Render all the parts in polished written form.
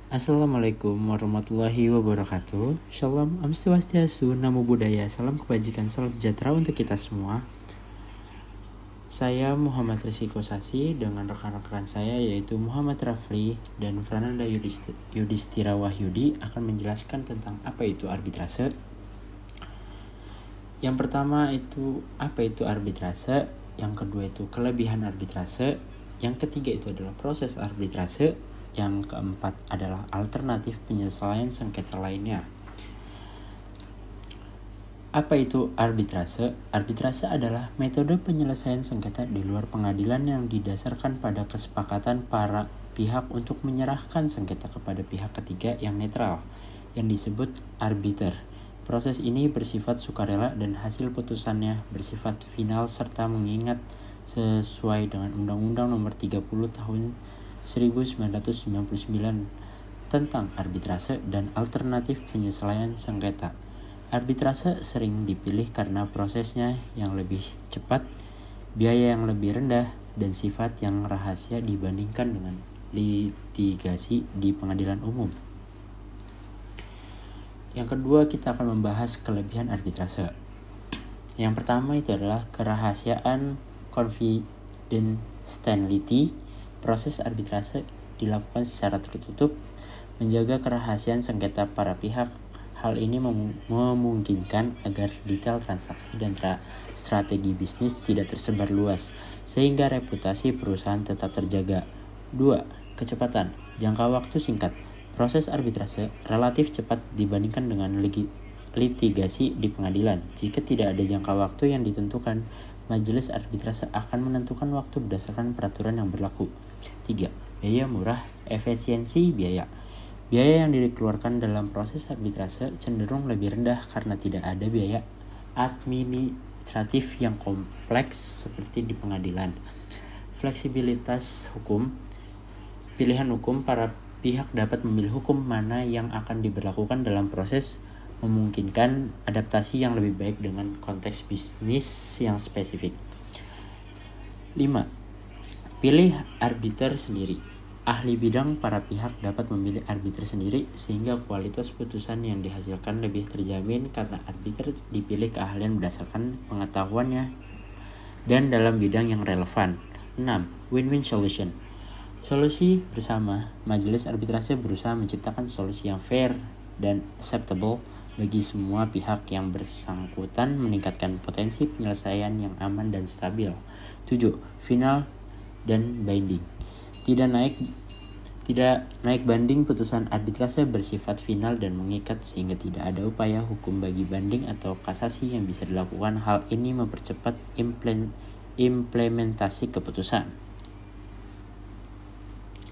Assalamualaikum warahmatullahi wabarakatuh. Shalom, Om Swastiastu, Namo Buddhaya, salam kebajikan, salam sejahtera untuk kita semua. Saya Muhammad Rizky Kosasi dengan rekan-rekan saya yaitu Muhammad Rafli dan Frananda Yudhistira Wahyudi akan menjelaskan tentang apa itu arbitrase. Yang pertama itu apa itu arbitrase, yang kedua itu kelebihan arbitrase, yang ketiga itu adalah proses arbitrase, yang keempat adalah alternatif penyelesaian sengketa lainnya. Apa itu arbitrase? Arbitrase adalah metode penyelesaian sengketa di luar pengadilan yang didasarkan pada kesepakatan para pihak untuk menyerahkan sengketa kepada pihak ketiga yang netral, yang disebut arbiter. Proses ini bersifat sukarela dan hasil putusannya bersifat final serta mengingat sesuai dengan Undang-Undang Nomor 30 Tahun 1999 tentang arbitrase dan alternatif penyelesaian sengketa. Arbitrase sering dipilih karena prosesnya yang lebih cepat, biaya yang lebih rendah, dan sifat yang rahasia dibandingkan dengan litigasi di pengadilan umum. Yang kedua, kita akan membahas kelebihan arbitrase. Yang pertama itu adalah kerahasiaan confidentiality. Proses arbitrase dilakukan secara tertutup, menjaga kerahasiaan sengketa para pihak. Hal ini memungkinkan agar detail transaksi dan strategi bisnis tidak tersebar luas, sehingga reputasi perusahaan tetap terjaga. 2. Kecepatan. Jangka waktu singkat. Proses arbitrase relatif cepat dibandingkan dengan litigasi di pengadilan. Jika tidak ada jangka waktu yang ditentukan, majelis arbitrase akan menentukan waktu berdasarkan peraturan yang berlaku. 3. Biaya murah, efisiensi biaya. Biaya yang dikeluarkan dalam proses arbitrase cenderung lebih rendah karena tidak ada biaya administratif yang kompleks seperti di pengadilan. Fleksibilitas hukum. Pilihan hukum, para pihak dapat memilih hukum mana yang akan diberlakukan dalam proses, memungkinkan adaptasi yang lebih baik dengan konteks bisnis yang spesifik. 5. Pilih arbiter sendiri. Ahli bidang para pihak dapat memilih arbiter sendiri sehingga kualitas putusan yang dihasilkan lebih terjamin karena arbiter dipilih keahlian berdasarkan pengetahuannya dan dalam bidang yang relevan. 6. Win-win solution. Solusi bersama. Majelis arbitrase berusaha menciptakan solusi yang fair dan acceptable bagi semua pihak yang bersangkutan, meningkatkan potensi penyelesaian yang aman dan stabil. 7. Final dan binding. Tidak naik banding. Putusan arbitrase bersifat final dan mengikat sehingga tidak ada upaya hukum bagi banding atau kasasi yang bisa dilakukan. Hal ini mempercepat implementasi keputusan.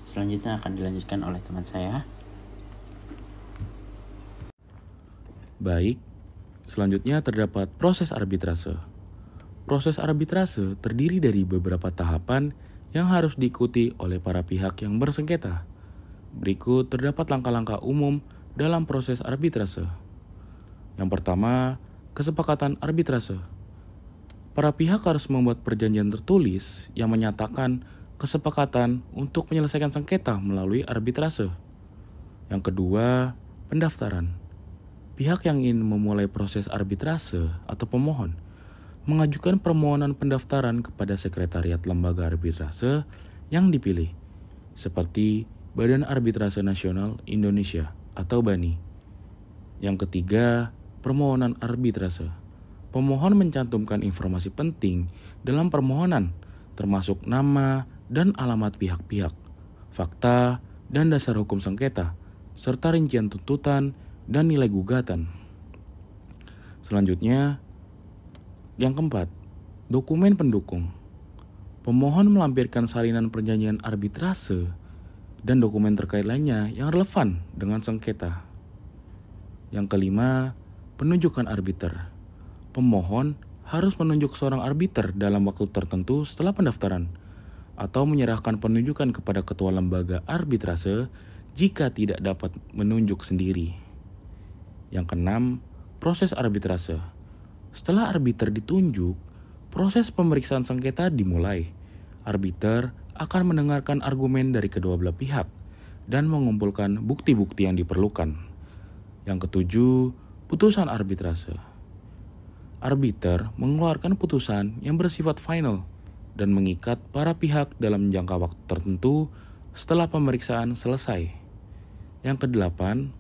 Selanjutnya akan dilanjutkan oleh teman saya. Baik, selanjutnya terdapat proses arbitrase. Proses arbitrase terdiri dari beberapa tahapan yang harus diikuti oleh para pihak yang bersengketa. Berikut terdapat langkah-langkah umum dalam proses arbitrase. Yang pertama, kesepakatan arbitrase. Para pihak harus membuat perjanjian tertulis yang menyatakan kesepakatan untuk menyelesaikan sengketa melalui arbitrase. Yang kedua, pendaftaran. Pihak yang ingin memulai proses arbitrase atau pemohon mengajukan permohonan pendaftaran kepada sekretariat lembaga arbitrase yang dipilih, seperti Badan Arbitrase Nasional Indonesia atau BANI. Yang ketiga, permohonan arbitrase. Pemohon mencantumkan informasi penting dalam permohonan, termasuk nama dan alamat pihak-pihak, fakta dan dasar hukum sengketa, serta rincian tuntutan dan nilai gugatan. Selanjutnya, yang keempat, dokumen pendukung. Pemohon melampirkan salinan perjanjian arbitrase dan dokumen terkait lainnya yang relevan dengan sengketa. Yang kelima, penunjukan arbiter. Pemohon harus menunjuk seorang arbiter dalam waktu tertentu setelah pendaftaran, atau menyerahkan penunjukan kepada ketua lembaga arbitrase jika tidak dapat menunjuk sendiri. Yang keenam, proses arbitrase. Setelah arbiter ditunjuk, proses pemeriksaan sengketa dimulai. Arbiter akan mendengarkan argumen dari kedua belah pihak dan mengumpulkan bukti-bukti yang diperlukan. Yang ketujuh, putusan arbitrase. Arbiter mengeluarkan putusan yang bersifat final dan mengikat para pihak dalam jangka waktu tertentu setelah pemeriksaan selesai. Yang kedelapan,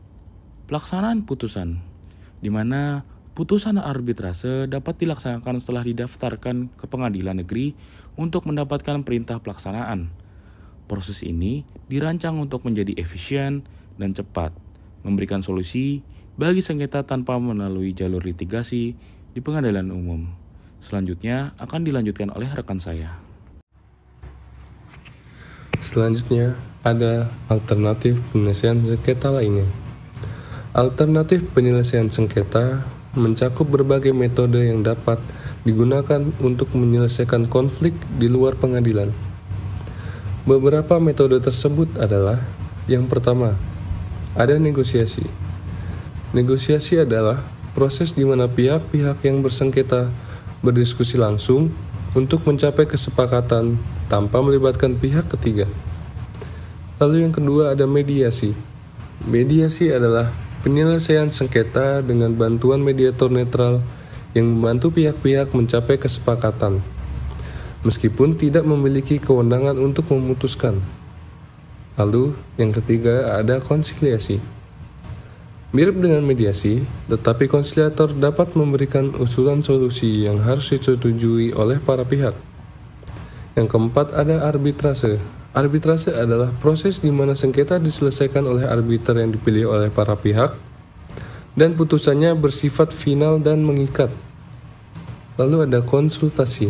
pelaksanaan putusan, di mana putusan arbitrase dapat dilaksanakan setelah didaftarkan ke pengadilan negeri untuk mendapatkan perintah pelaksanaan. Proses ini dirancang untuk menjadi efisien dan cepat, memberikan solusi bagi sengketa tanpa melalui jalur litigasi di pengadilan umum. Selanjutnya akan dilanjutkan oleh rekan saya. Selanjutnya ada alternatif penyelesaian sengketa lainnya. Alternatif penyelesaian sengketa mencakup berbagai metode yang dapat digunakan untuk menyelesaikan konflik di luar pengadilan. Beberapa metode tersebut adalah: yang pertama, ada negosiasi. Negosiasi adalah proses di mana pihak-pihak yang bersengketa berdiskusi langsung untuk mencapai kesepakatan tanpa melibatkan pihak ketiga. Lalu yang kedua ada mediasi. Mediasi adalah penyelesaian sengketa dengan bantuan mediator netral yang membantu pihak-pihak mencapai kesepakatan, meskipun tidak memiliki kewenangan untuk memutuskan. Lalu yang ketiga ada konsiliasi. Mirip dengan mediasi, tetapi konsiliator dapat memberikan usulan solusi yang harus disetujui oleh para pihak. Yang keempat ada arbitrase. Arbitrase adalah proses di mana sengketa diselesaikan oleh arbiter yang dipilih oleh para pihak dan putusannya bersifat final dan mengikat. Lalu ada konsultasi.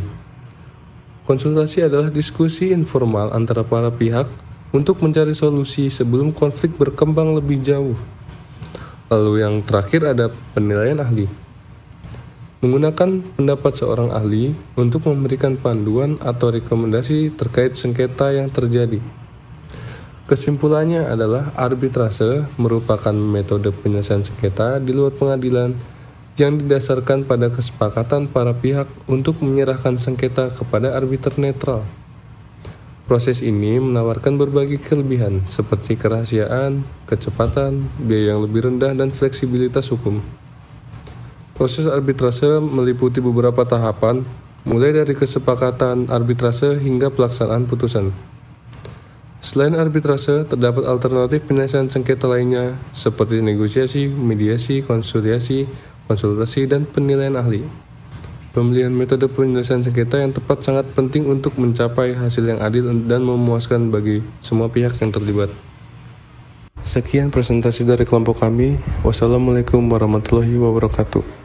Konsultasi adalah diskusi informal antara para pihak untuk mencari solusi sebelum konflik berkembang lebih jauh. Lalu yang terakhir ada penilaian ahli. Menggunakan pendapat seorang ahli untuk memberikan panduan atau rekomendasi terkait sengketa yang terjadi. Kesimpulannya adalah arbitrase merupakan metode penyelesaian sengketa di luar pengadilan yang didasarkan pada kesepakatan para pihak untuk menyerahkan sengketa kepada arbiter netral. Proses ini menawarkan berbagai kelebihan seperti kerahasiaan, kecepatan, biaya yang lebih rendah, dan fleksibilitas hukum. Proses arbitrase meliputi beberapa tahapan, mulai dari kesepakatan arbitrase hingga pelaksanaan putusan. Selain arbitrase, terdapat alternatif penyelesaian sengketa lainnya seperti negosiasi, mediasi, konsiliasi, konsultasi, dan penilaian ahli. Pemilihan metode penyelesaian sengketa yang tepat sangat penting untuk mencapai hasil yang adil dan memuaskan bagi semua pihak yang terlibat. Sekian presentasi dari kelompok kami. Wassalamualaikum warahmatullahi wabarakatuh.